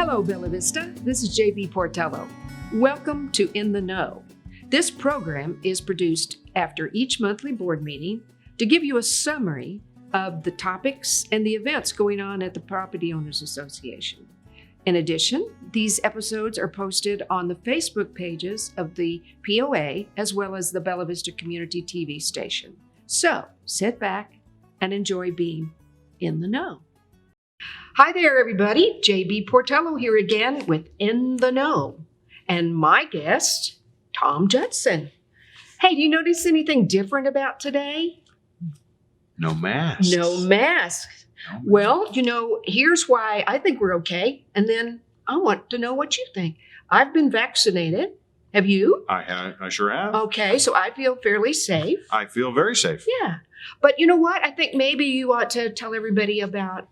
Hello, Bella Vista. This is JB Portello. Welcome to In the Know. This program is produced after each monthly board meeting to give you a summary of the topics and the events going on at the Property Owners Association. In addition, these episodes are posted on the Facebook pages of the POA as well as the Bella Vista Community TV station. So sit back and enjoy being in the know. Hi there, everybody. JB Portello here again with In the Know. And my guest, Tom Judson. Hey, do you notice anything different about today? No masks. No masks. Well, here's why I think we're okay. And then I want to know what you think. I've been vaccinated. Have you? I sure have. Okay, so I feel fairly safe. I feel very safe. Yeah. But you know what? I think maybe you ought to tell everybody about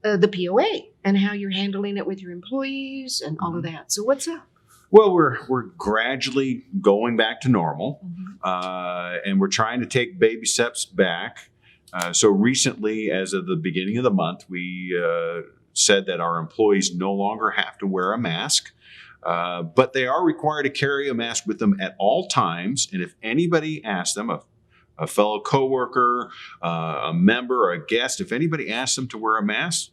the POA and how you're handling it with your employees and all of that. So what's up? Well, we're gradually going back to normal, and we're trying to take baby steps back. So recently, as of the beginning of the month, we said that our employees no longer have to wear a mask, but they are required to carry a mask with them at all times. And if anybody asks them, a fellow coworker, a member, or a guest, if anybody asks them to wear a mask,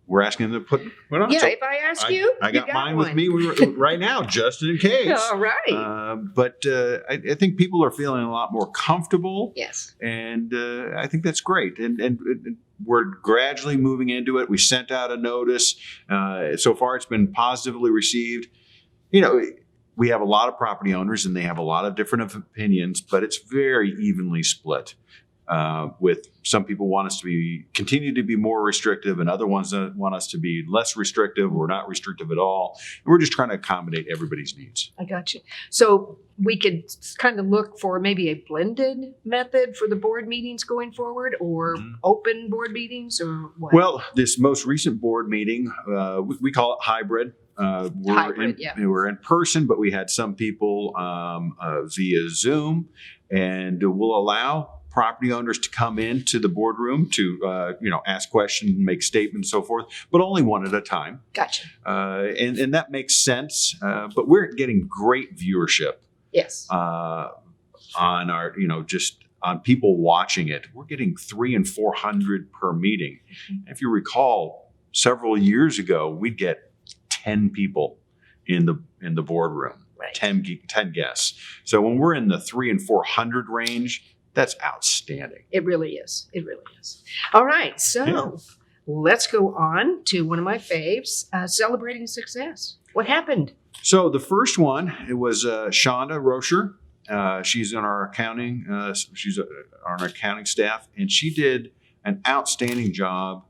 we're asking them to put on. Yeah, So if I ask you, I got mine one with me right now, just in case. All right. But I think people are feeling a lot more comfortable. Yes. And I think that's great. And we're gradually moving into it. We sent out a notice. So far, it's been positively received. We have a lot of property owners and they have a lot of different opinions, but it's very evenly split. With some people want us to continue to be more restrictive and other ones that want us to be less restrictive or not restrictive at all. And we're just trying to accommodate everybody's needs. I got you. So we could kind of look for maybe a blended method for the board meetings going forward, or open board meetings, or what? Well, this most recent board meeting, we call it hybrid. We're in person, but we had some people via Zoom, and we'll allow property owners to come into the boardroom to ask questions, make statements, so forth, but only one at a time. Gotcha. And that makes sense. But we're getting great viewership. Yes. On our, just on people watching it. We're getting 300 and 400 per meeting. If you recall, several years ago, we'd get 10 people in the boardroom, right. 10 guests. So when we're in the 300 and 400 range, that's outstanding. It really is. It really is. All right. So let's go on to one of my faves, celebrating success. What happened? So the first one, it was Shonda Rocher. She's on our accounting. She's on our accounting staff, and she did an outstanding job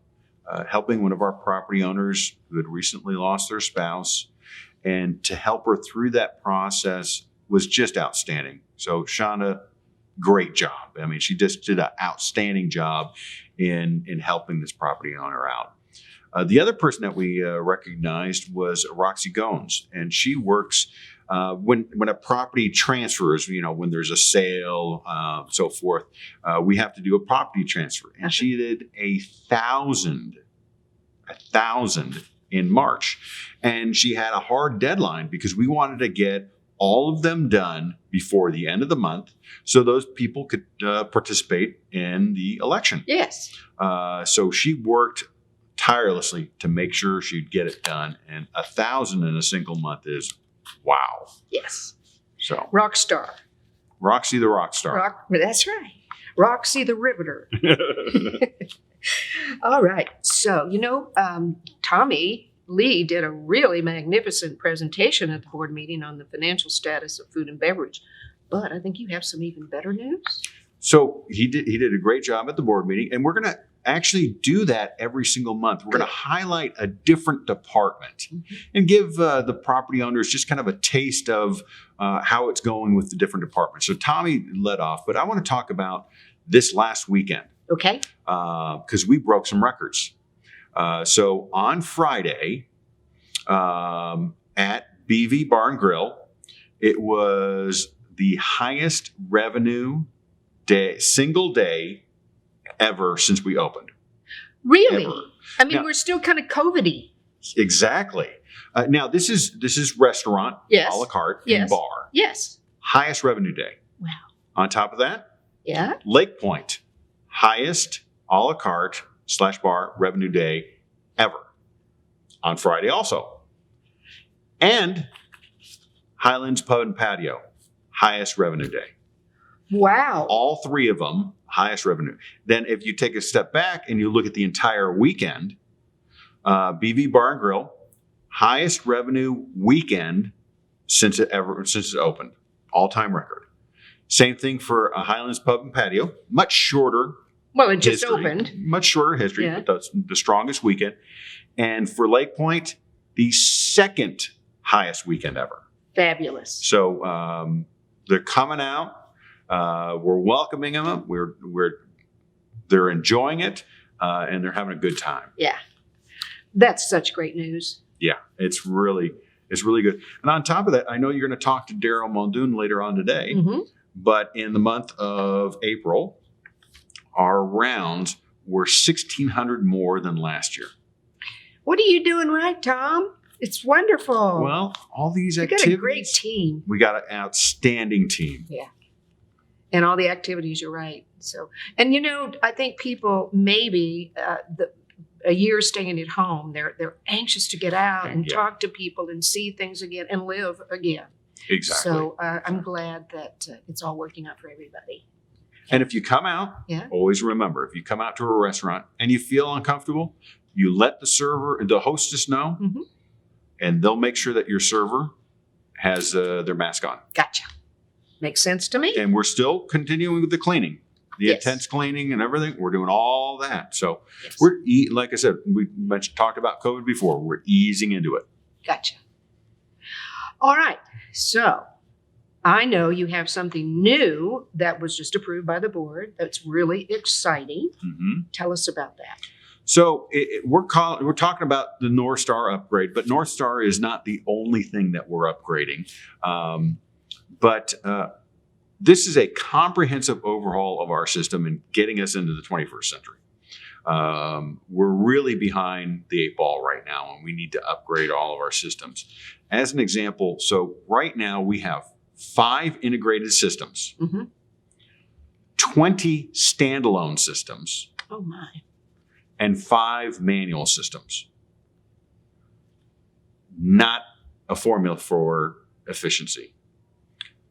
helping one of our property owners who had recently lost their spouse, and to help her through that process was just outstanding. So Shonda, great job. I mean, she just did an outstanding job in helping this property owner out. The other person that we recognized was Roxy Gones, and she works when a property transfers, when there's a sale, so forth, we have to do a property transfer. And she did 1,000 in March. And she had a hard deadline because we wanted to get all of them done before the end of the month so those people could participate in the election. Yes. So she worked tirelessly to make sure she'd get it done. And 1,000 in a single month is wow. Yes. So rock star. Roxy the rock star. That's right. Roxy the Riveter. All right. So, Tommy Lee did a really magnificent presentation at the board meeting on the financial status of food and beverage. But I think you have some even better news. So he did a great job at the board meeting, and we're going to actually do that every single month. We're going to highlight a different department and give the property owners just kind of a taste of how it's going with the different departments. So Tommy led off, but I want to talk about this last weekend. Okay. Because we broke some records. So on Friday at BV Bar and Grill, it was the highest revenue single day ever since we opened. Really? Ever. I mean, Now, we're still kind of COVID-y. Exactly. Now this is restaurant, Yes. a la carte, Yes. and bar. Yes. Highest revenue day. Wow. On top of that, Yeah. Lake Point, highest a la carte / bar revenue day ever. On Friday also. And Highlands Pub and Patio, highest revenue day. Wow. All three of them, highest revenue. Then if you take a step back and you look at the entire weekend, BV Bar and Grill, highest revenue weekend since it opened, all-time record. Same thing for Highlands Pub and Patio, much shorter Well, it just history, opened. much shorter history, Yeah. but that's the strongest weekend. And for Lake Point, the second highest weekend ever. Fabulous. So they're coming out. We're welcoming them. They're enjoying it, and they're having a good time. Yeah. That's such great news. Yeah, it's really good. And on top of that, I know you're going to talk to Daryl Muldoon later on today. Mm-hmm. But in the month of April, our rounds were 1,600 more than last year. What are you doing right, Tom? It's wonderful. Well, all these you activities. got a great team. We got an outstanding team. And all the activities, you're right. So, and I think people maybe a year staying at home, they're anxious to get out and Yeah. talk to people and see things again and live again. Exactly. So I'm glad that it's all working out for everybody. And if you come out, Yeah. always remember, if you come out to a restaurant and you feel uncomfortable, you let the hostess know, Mhm. and they'll make sure that your server has their mask on. Gotcha. Makes sense to me. And we're still continuing with the cleaning, the Yes. intense cleaning and everything. We're doing all that. So Yes. like I said, talked about COVID before. We're easing into it. Gotcha. All right. So I know you have something new that was just approved by the board that's really exciting. Mm-hmm. Tell us about that. So we're talking about the North Star upgrade, but North Star is not the only thing that we're upgrading. But this is a comprehensive overhaul of our system and getting us into the 21st century. We're really behind the 8 ball right now, and we need to upgrade all of our systems. As an example, so right now we have 5 integrated systems, Mm-hmm. 20 standalone systems, Oh, my. and 5 manual systems. Not a formula for efficiency.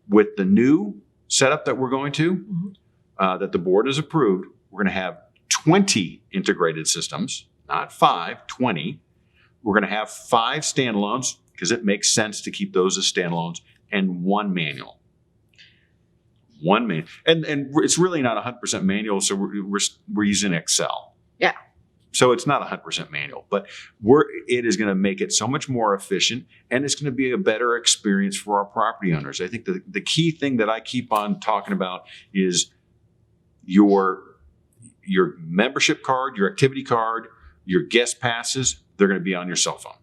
With the new setup that we're going to, Mhm. that the board has approved, we're going to have 20 integrated systems, not 5, 20. We're going to have 5 standalones because it makes sense to keep those as standalones, and 1 manual. And it's really not 100% manual, so we're using Excel. Yeah. So it's not 100% manual, but it is going to make it so much more efficient, and it's going to be a better experience for our property owners. I think the key thing that I keep on talking about is your membership card, your activity card, your guest passes, they're going to be on your cell phone.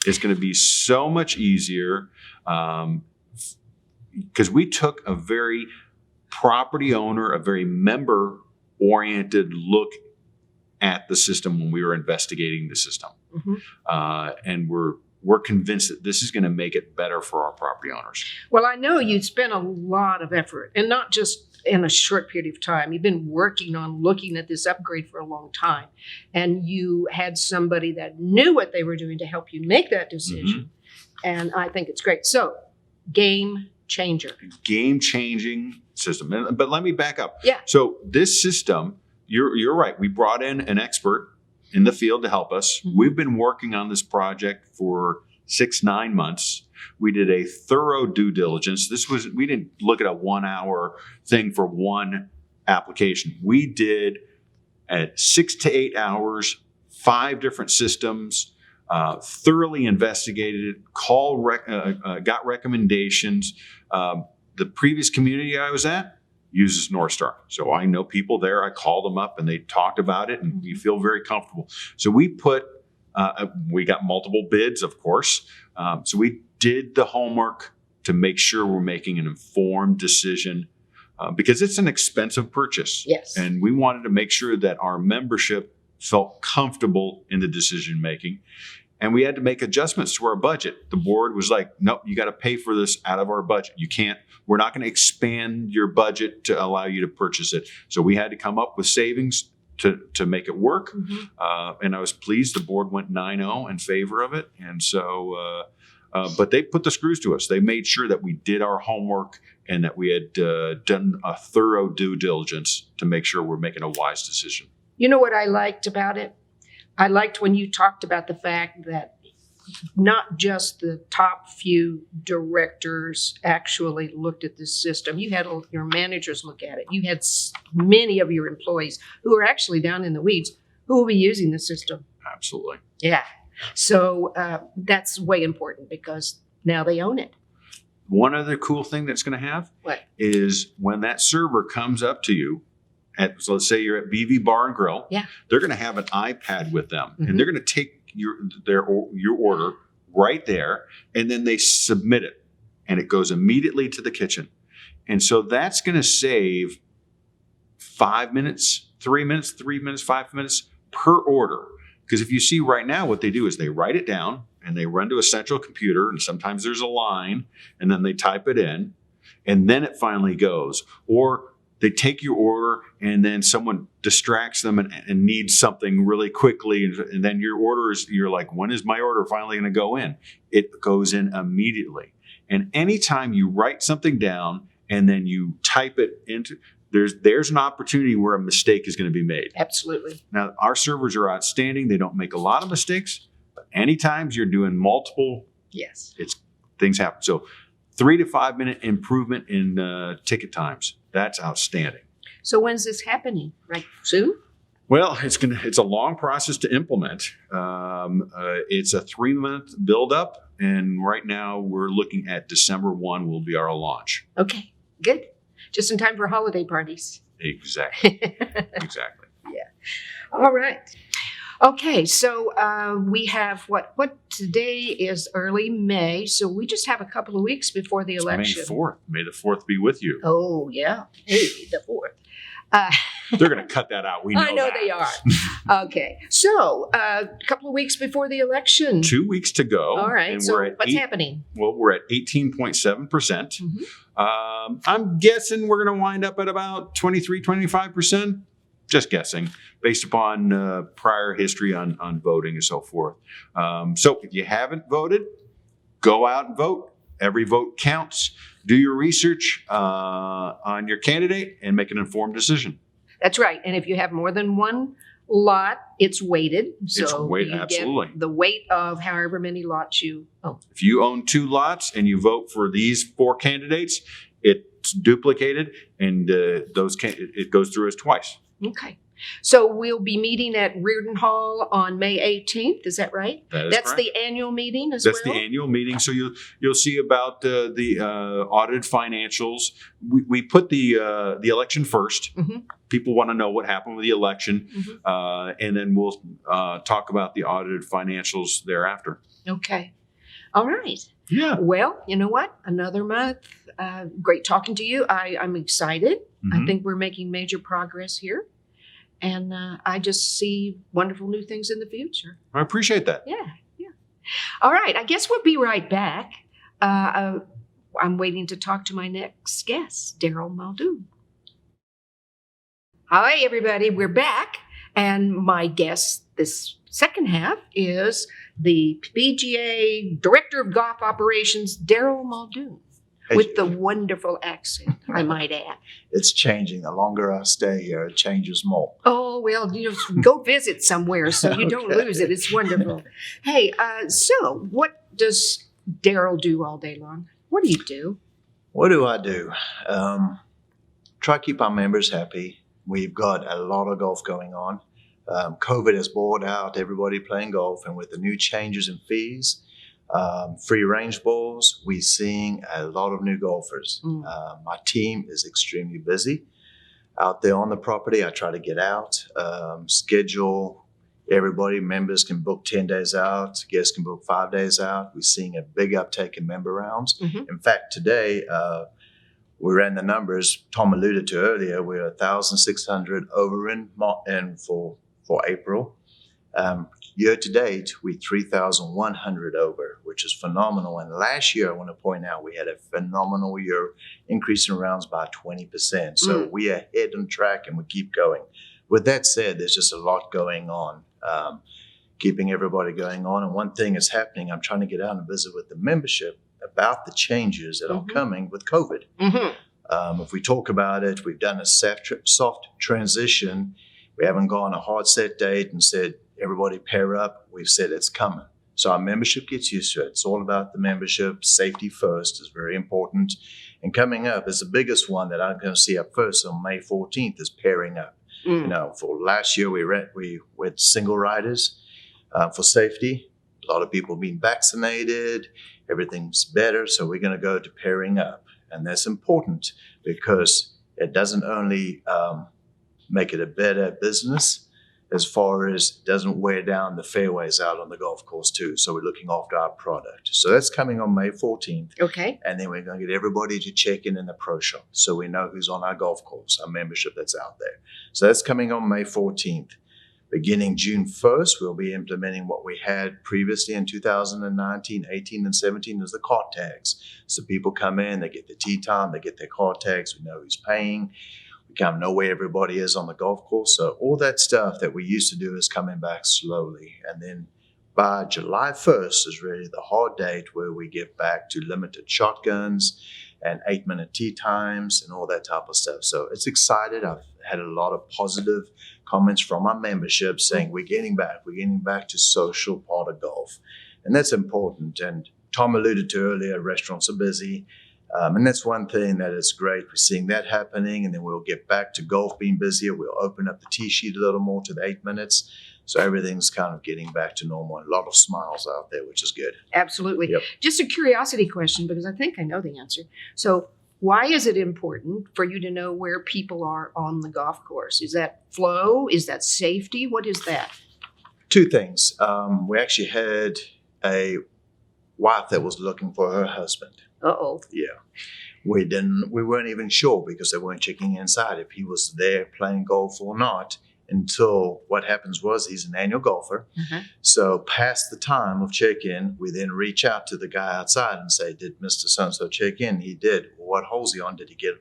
It's going to be so much easier because we took a very property owner, a very member-oriented look at the system when we were investigating the system. Mhm. And we're convinced that this is going to make it better for our property owners. Well, I know you spent a lot of effort, and not just in a short period of time. You've been working on looking at this upgrade for a long time, and you had somebody that knew what they were doing to help you make that decision. And I think it's great. So, game changer. Game-changing system. But let me back up. Yeah. So this system, you're right. We brought in an expert in the field to help us. Mhm. We've been working on this project for 6-9 months. We did a thorough due diligence. We didn't look at a 1-hour thing for one application. We did at 6 to 8 hours, 5 different systems, thoroughly investigated it, got recommendations. The previous community I was at uses North Star. So I know people there. I called them up and they talked about it, and we feel very comfortable. So we got multiple bids, of course. So we did the homework to make sure we're making an informed decision because it's an expensive purchase. Yes. And we wanted to make sure that our membership felt comfortable in the decision making. And we had to make adjustments to our budget. The board was like, nope, you got to pay for this out of our budget. We're not going to expand your budget to allow you to purchase it. So we had to come up with savings to make it work. And I was pleased the board went 9-0 in favor of it. And so, but they put the screws to us. They made sure that we did our homework and that we had done a thorough due diligence to make sure we're making a wise decision. You know what I liked about it? I liked when you talked about the fact that not just the top few directors actually looked at this system. You had your managers look at it. You had many of your employees who are actually down in the weeds who will be using the system. Absolutely. Yeah. So that's way important because now they own it. One other cool thing that's going to have What? is when that server comes up to you, so let's say you're at BV Bar and Grill. Yeah. They're going to have an iPad with them, and they're going to take your order right there, and then they submit it, and it goes immediately to the kitchen. And so that's going to save 5 minutes, 3 minutes, 5 minutes per order. Because if you see right now, what they do is they write it down and they run to a central computer, and sometimes there's a line, and then they type it in, and then it finally goes. Or they take your order and then someone distracts them and needs something really quickly. And then you're like, when is my order finally going to go in? It goes in immediately. And anytime you write something down and then you type it into, there's an opportunity where a mistake is going to be made. Absolutely. Now, our servers are outstanding. They don't make a lot of mistakes. But anytime you're doing multiple, Yes. things happen. So 3 to 5 minute improvement in ticket times. That's outstanding. So when's this happening? Right soon? Well, it's a long process to implement. It's a 3-month buildup, and right now we're looking at December 1 will be our launch. Okay, good. Just in time for holiday parties. Exactly. Exactly. All right. Okay, so we have what today is early May, so we just have a couple of weeks before the election. May 4th. May the 4th be with you. Oh, yeah. Hey, the 4th. They're going to cut that out. We know I know that. they are. Okay, so a couple of weeks before the election. 2 weeks to go. All right, and so we're at what's happening? Well, we're at 18.7%. I'm guessing we're going to wind up at about 23, 25%. Just guessing, based upon prior history on voting and so forth. So if you haven't voted, go out and vote. Every vote counts. Do your research on your candidate and make an informed decision. That's right. And if you have more than one lot, it's weighted. So It's weighted, you absolutely. get the weight of however many lots you own. If you own 2 lots and you vote for these 4 candidates, it's duplicated, and it goes through as twice. Okay. So we'll be meeting at Reardon Hall on May 18th. Is that right? That is That's correct. the annual meeting as That's well? the annual meeting. So you'll see about the audited financials. We put the election first. Mhm. People want to know what happened with the election, and then we'll talk about the audited financials thereafter. Okay. All right. Yeah. Well, you know what? Another month. Great talking to you. I'm excited. I Mhm. think we're making major progress here. And I just see wonderful new things in the future. I appreciate that. Yeah. All right. I guess we'll be right back. I'm waiting to talk to my next guest, Daryl Muldoon. Hi, everybody. We're back. And my guest this second half is the PGA Director of Golf Operations, Daryl Muldoon, with the wonderful accent, I might add. It's changing. The longer I stay here, it changes more. Oh, well, you know, go visit somewhere so you don't Okay. lose it. It's wonderful. Hey, so what does Daryl do all day long? What do you do? What do I do? Try to keep our members happy. We've got a lot of golf going on. COVID has bored out everybody playing golf, and with the new changes in fees, free range balls, we're seeing a lot of new golfers. My team is extremely busy out there on the property. I try to get out, schedule everybody. Members can book 10 days out. Guests can book 5 days out. We're seeing a big uptake in member rounds. Mhm. In fact, today, we ran the numbers Tom alluded to earlier. We're 1,600 over in for April. Year to date, we 3,100 over, which is phenomenal. And last year, I want to point out, we had a phenomenal year, increasing rounds by 20%. So we are ahead on track and we keep going. With that said, there's just a lot going on, keeping everybody going on. And one thing is happening, I'm trying to get out and visit with the membership about the changes that are coming with COVID. If we talk about it, we've done a soft transition. We haven't gone a hard set date and said, everybody pair up. We've said it's coming. So our membership gets used to it. It's all about the membership. Safety first is very important. And coming up is the biggest one that I'm going to see up first on May 14th is pairing up. You know, for last year, we went single riders for safety. A lot of people being vaccinated. Everything's better. So we're going to go to pairing up. And that's important because it doesn't only make it a better business, as far as it doesn't wear down the fairways out on the golf course too. So we're looking after our product. So that's coming on May 14th. Okay. And then we're going to get everybody to check in the pro shop so we know who's on our golf course, our membership that's out there. So that's coming on May 14th. Beginning June 1st, we'll be implementing what we had previously in 2019, 18, and 17 is the card tags. So people come in, they get the tee time, they get their card tags, we know who's paying. We kind of know where everybody is on the golf course. So all that stuff that we used to do is coming back slowly. And then by July 1st is really the hard date where we get back to limited shotguns and 8-minute tee times and all that type of stuff. So it's excited. I've had a lot of positive comments from our membership saying we're getting back to social part of golf. And that's important. And Tom alluded to earlier, restaurants are busy. And that's one thing that is great. We're seeing that happening, and then we'll get back to golf being busier. We'll open up the tee sheet a little more to the 8 minutes. So everything's kind of getting back to normal. A lot of smiles out there, which is good. Absolutely. Yep. Just a curiosity question, because I think I know the answer. So why is it important for you to know where people are on the golf course? Is that flow? Is that safety? What is that? Two things. We actually had a wife that was looking for her husband. Uh-oh. Yeah. We weren't even sure because they weren't checking inside if he was there playing golf or not until what happens was he's an annual golfer. So past the time of check-in, we then reach out to the guy outside and say, did Mr. So-and-so check in? He did. What hole's he on? Did he get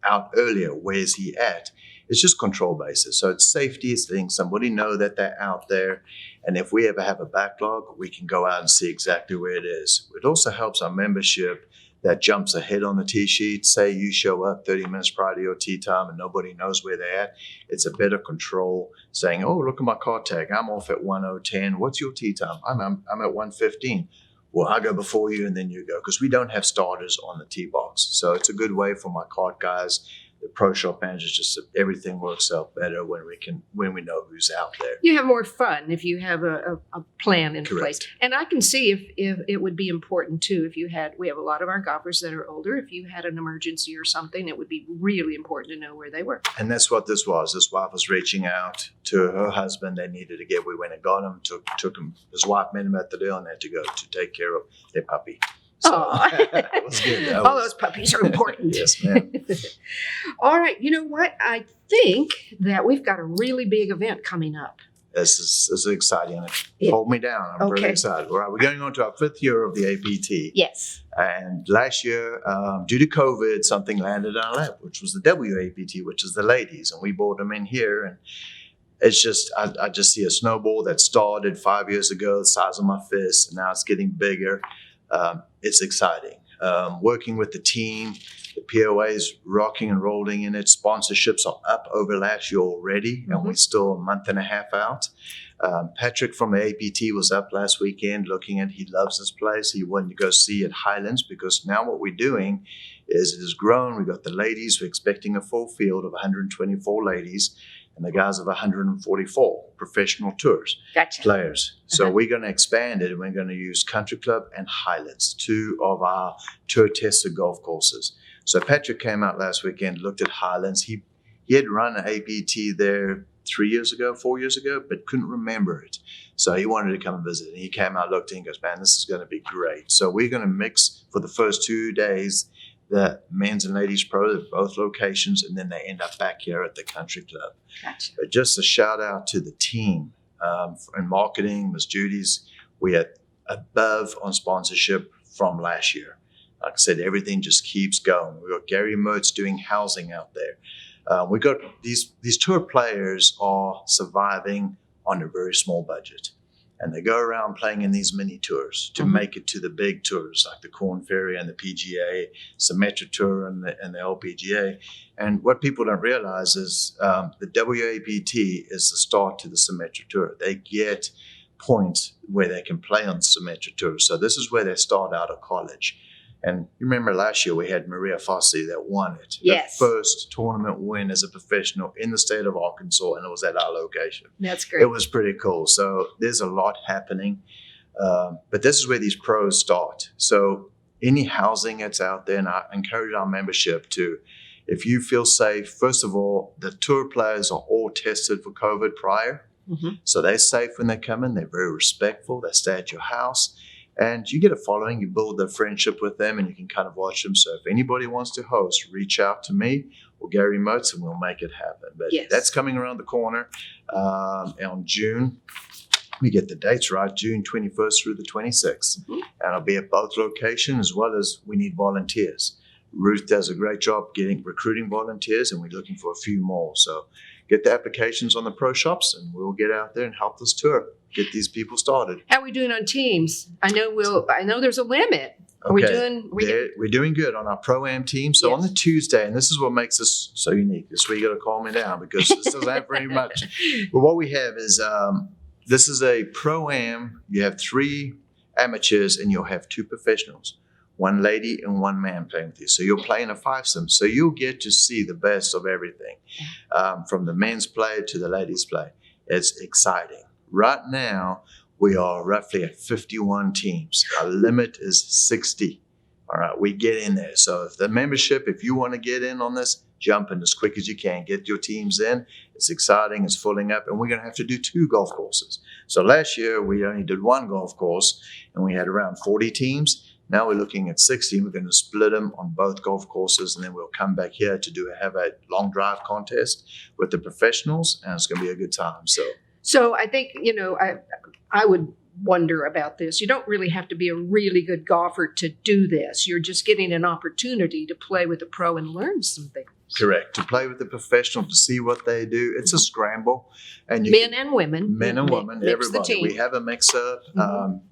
out earlier? Where's he at? It's just control basis. So it's safety. It's letting somebody know that they're out there. And if we ever have a backlog, we can go out and see exactly where it is. It also helps our membership that jumps ahead on the tee sheet. Say you show up 30 minutes prior to your tee time and nobody knows where they're at. It's a better control saying, oh, look at my card tag. I'm off at 10:10. What's your tee time? I'm at 1:15. Well, I go before you and then you go, because we don't have starters on the tee box. So it's a good way for my cart guys, the pro shop managers, just so everything works out better when we know who's out there. You have more fun if you have a plan in Correct. place. And I can see if it would be important too we have a lot of our golfers that are older. If you had an emergency or something, it would be really important to know where they were. And that's what this was. This wife was reaching out to her husband. They needed to get, we went and got him, took him, his wife met him at the deal and had to go to take care of their puppy. So it was good. All those puppies are important. Yes, ma'am. All right. You know what? I think that we've got a really big event coming up. This is exciting. Hold me down. I'm really excited. All right, we're going on to our 5th year of the APT. Yes. And last year, due to COVID, something landed on our lap, which was the WAPT, which is the ladies. And we brought them in here. And it's just, I just see a snowball that started 5 years ago, the size of my fist, and now it's getting bigger. It's exciting. Working with the team, the POA is rocking and rolling in it. Sponsorships are up over last year already, and we're still a month and a half out. Patrick from the APT was up last weekend looking at, he loves this place. He wanted to go see at Highlands because now what we're doing is it has grown. We've got the ladies. We're expecting a full field of 124 ladies. And the guys have 144 professional tours players. So we're going to expand it, and we're going to use Country Club and Highlands, 2 of our tour-tested golf courses. So Patrick came out last weekend, looked at Highlands. He had run an APT there 4 years ago, but couldn't remember it. So he wanted to come and visit. And he came out, looked at it, and goes, man, this is going to be great. So we're going to mix for the first 2 days the men's and ladies pro at both locations, and then they end up back here at the Country Club. Gotcha. But just a shout out to the team. in marketing, Ms. Judy's, we had above on sponsorship from last year. Like I said, everything just keeps going. We got Gary Mertz doing housing out there. We got these tour players are surviving on a very small budget. And they go around playing in these mini tours to make it to the big tours like the Corn Ferry and the PGA, Symetra Tour and the LPGA. And what people don't realize is the WAPT is the start to the Symetra Tour. They get points where they can play on the Symetra Tour. So this is where they start out of college. And you remember last year we had Maria Fossey that won it. Yes. The first tournament win as a professional in the state of Arkansas, and it was at our location. That's great. It was pretty cool. So there's a lot happening. But this is where these pros start. So any housing that's out there, and I encourage our membership to, if you feel safe, first of all, the tour players are all tested for COVID prior. So they're safe when they come in. They're very respectful. They stay at your house. And you get a following, you build a friendship with them, and you can kind of watch them. So if anybody wants to host, reach out to me or Gary Mertz, and we'll make it happen. But that's coming around the corner on June. We get the dates right, June 21st through the 26th. And I'll be at both locations, as well as we need volunteers. Ruth does a great job recruiting volunteers, and we're looking for a few more. So get the applications on the pro shops, and we'll get out there and help this tour. Get these people started. How are we doing on teams? I know there's a limit. Are we doing? We're doing good on our pro-am team. So on the Tuesday, and this is what makes us so unique. This is where you got to calm me down because this doesn't have very much. But what we have is this is a pro-am. You have 3 amateurs and you'll have 2 professionals, 1 lady and 1 man playing with you. So you're playing a 5-some. So you'll get to see the best of everything, from the men's play to the ladies' play. It's exciting. Right now, we are roughly at 51 teams. Our limit is 60. All right, we get in there. So if the membership, if you want to get in on this, jump in as quick as you can. Get your teams in. It's exciting. It's filling up. And we're going to have to do 2 golf courses. So last year, we only did 1 golf course, and we had around 40 teams. Now we're looking at 60. We're going to split them on both golf courses, and then we'll come back here to have a long drive contest with the professionals, and it's going to be a good time. So I think, I would wonder about this. You don't really have to be a really good golfer to do this. You're just getting an opportunity to play with a pro and learn some things. Correct. To play with the professional, to see what they do. It's a scramble. And Men and women, everybody. We have a mix-up.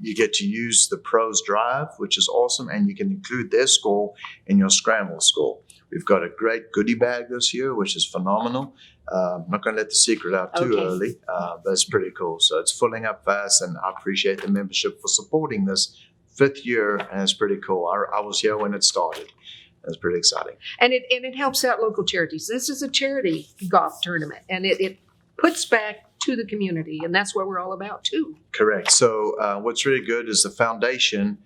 You get to use the pros drive, which is awesome, and you can include their score in your scramble score. We've got a great goodie bag this year, which is phenomenal. I'm not going to let the secret out too early, but it's pretty cool. So it's filling up fast, and I appreciate the membership for supporting this 5th year, and it's pretty cool. I was here when it started. It's pretty exciting. And it helps out local charities. This is a charity golf tournament, and it puts back to the community, and that's what we're all about too. Correct. So what's really good is the foundation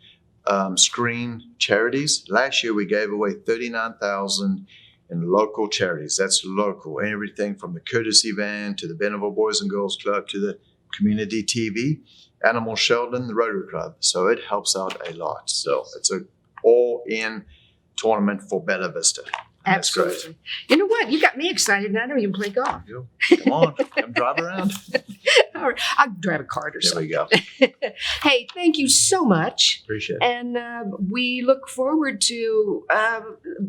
screen charities. Last year we gave away $39,000 in local charities. That's local. Everything from the courtesy van to the Bentonville Boys and Girls Club to the community TV, Animal Sheldon, the Rotary Club. So it helps out a lot. So it's an all-in tournament for Bella Vista. Absolutely. That's great. You know what? You got me excited, and I don't even play golf. Come on, come drive around. All right. I'll drive a cart or something. There we go. Hey, thank you so much. Appreciate it. And we look forward to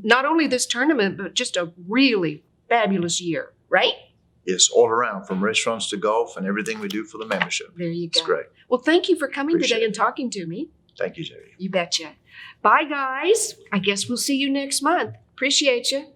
not only this tournament, but just a really fabulous year, right? Yes, all around, from restaurants to golf and everything we do for the membership. There you go. It's great. Well, thank you for coming Appreciate today and talking to me. Thank you, Jerry. You betcha. Bye, guys. I guess we'll see you next month. Appreciate you.